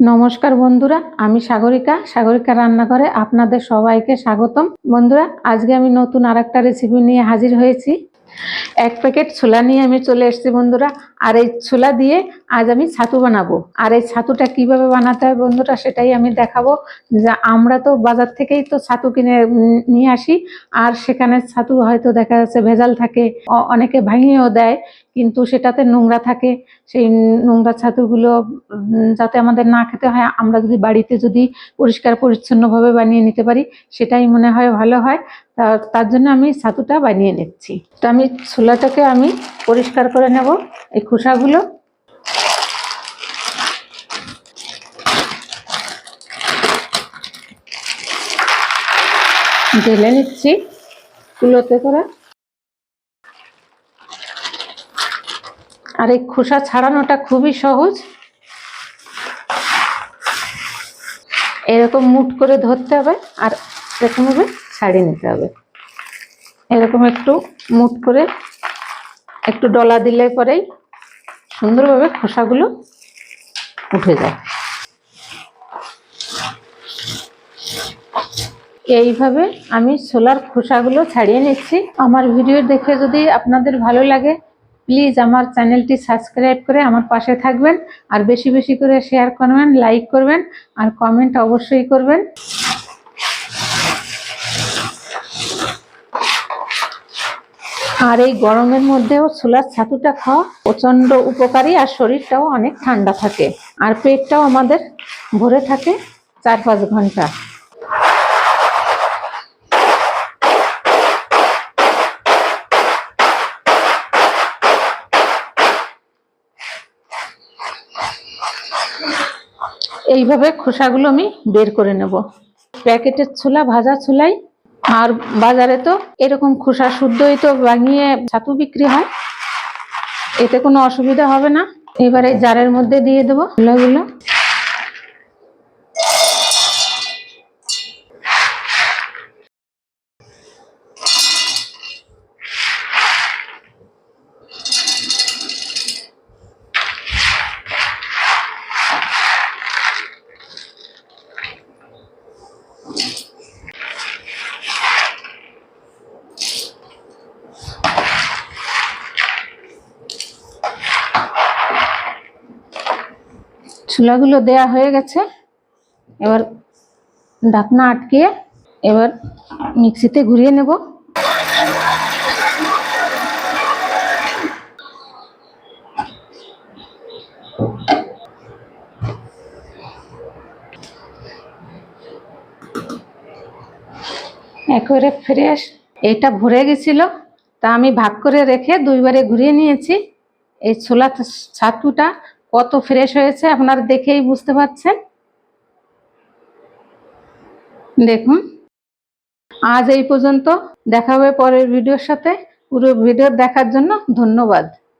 নমস্কার বন্ধুরা, আমি সাগরিকা রান্নাঘরে আপনাদের সবাইকে স্বাগতম। বন্ধুরা, আজকে আমি নতুন আরেকটা রেসিপি নিয়ে হাজির হয়েছি। এক প্যাকেট ছোলা নিয়ে আমি চলে এসেছি বন্ধুরা। আর এই ছোলা দিয়ে আজ আমি ছাতু বানাবো। আর এই ছাতুটা কিভাবে বানাতে হয় বন্ধুরা, সেটাই আমি দেখাবো। যে আমরা তো বাজার থেকেই তো ছাতু কিনে নিয়ে আসি, আর সেখানে ছাতু হয়তো দেখা যাচ্ছে ভেজাল থাকে, অনেকে ভাঙিয়েও দেয়, কিন্তু সেটাতে নোংরা থাকে। সেই নোংরা ছাতুগুলো যাতে আমাদের না খেতে হয়, আমরা যদি বাড়িতে যদি পরিষ্কার পরিচ্ছন্নভাবে বানিয়ে নিতে পারি, সেটাই মনে হয় ভালো হয়। তার জন্য আমি ছাতুটা বানিয়ে নিচ্ছি। তো আমি ছোলাটাকে আমি পরিষ্কার করে নেব, এই খোসাগুলো ঢেলে নিচ্ছি কুলোতে করে। আর এই খোসা ছাড়ানোটা খুবই সহজ। এরকম মুঠ করে ধরতে হবে আর এরকমভাবে ছাড়িয়ে নিতে হবে। এরকম একটু মুঠ করে একটু ডলা দিলে পরেই সুন্দরভাবে খোসাগুলো উঠে যায়। এইভাবে আমি ছোলার খোসাগুলো ছাড়িয়ে নিচ্ছি। আমার ভিডিও দেখে যদি আপনাদের ভালো লাগে, প্লিজ আমার চ্যানেলটি সাবস্ক্রাইব করে আমার পাশে থাকবেন, আর বেশি বেশি করে শেয়ার করবেন, লাইক করবেন, আর কমেন্ট অবশ্যই করবেন। আর এই গরমের মধ্যেও ছোলার ছাতুটা খাওয়া প্রচন্ড উপকারী, আর শরীরটাও অনেক ঠান্ডা থাকে, আর পেটটাও আমাদের ভরে থাকে 4-5 ঘন্টা। এইভাবে খোসাগুলো আমি বের করে নেব। প্যাকেটের ছোলা ভাজা ছোলাই, আর বাজারে তো এরকম খোসা শুদ্ধই তো বানিয়ে ছাতু বিক্রি হয়, এতে কোনো অসুবিধা হবে না। এবারে জারের মধ্যে দিয়ে দেবো ছোলাগুলো। ছোলাগুলো দেয়া হয়ে গেছে। এবার ঢাকনা আটকিয়ে এবার মিক্সিতে ঘুরিয়ে নেব। একেবারে ফ্রেশ। এটা ভরে গেছিল, তা আমি ভাগ করে রেখে 2বারে ঘুরিয়ে নিয়েছি। এই ছোলা ছাতুটা কত ফ্রেশ হয়েছে আপনারা দেখেই বুঝতে পারছেন। দেখুন, আজ এই পর্যন্ত। দেখা হবে পরের ভিডিওর সাথে। পুরো ভিডিও দেখার জন্য ধন্যবাদ।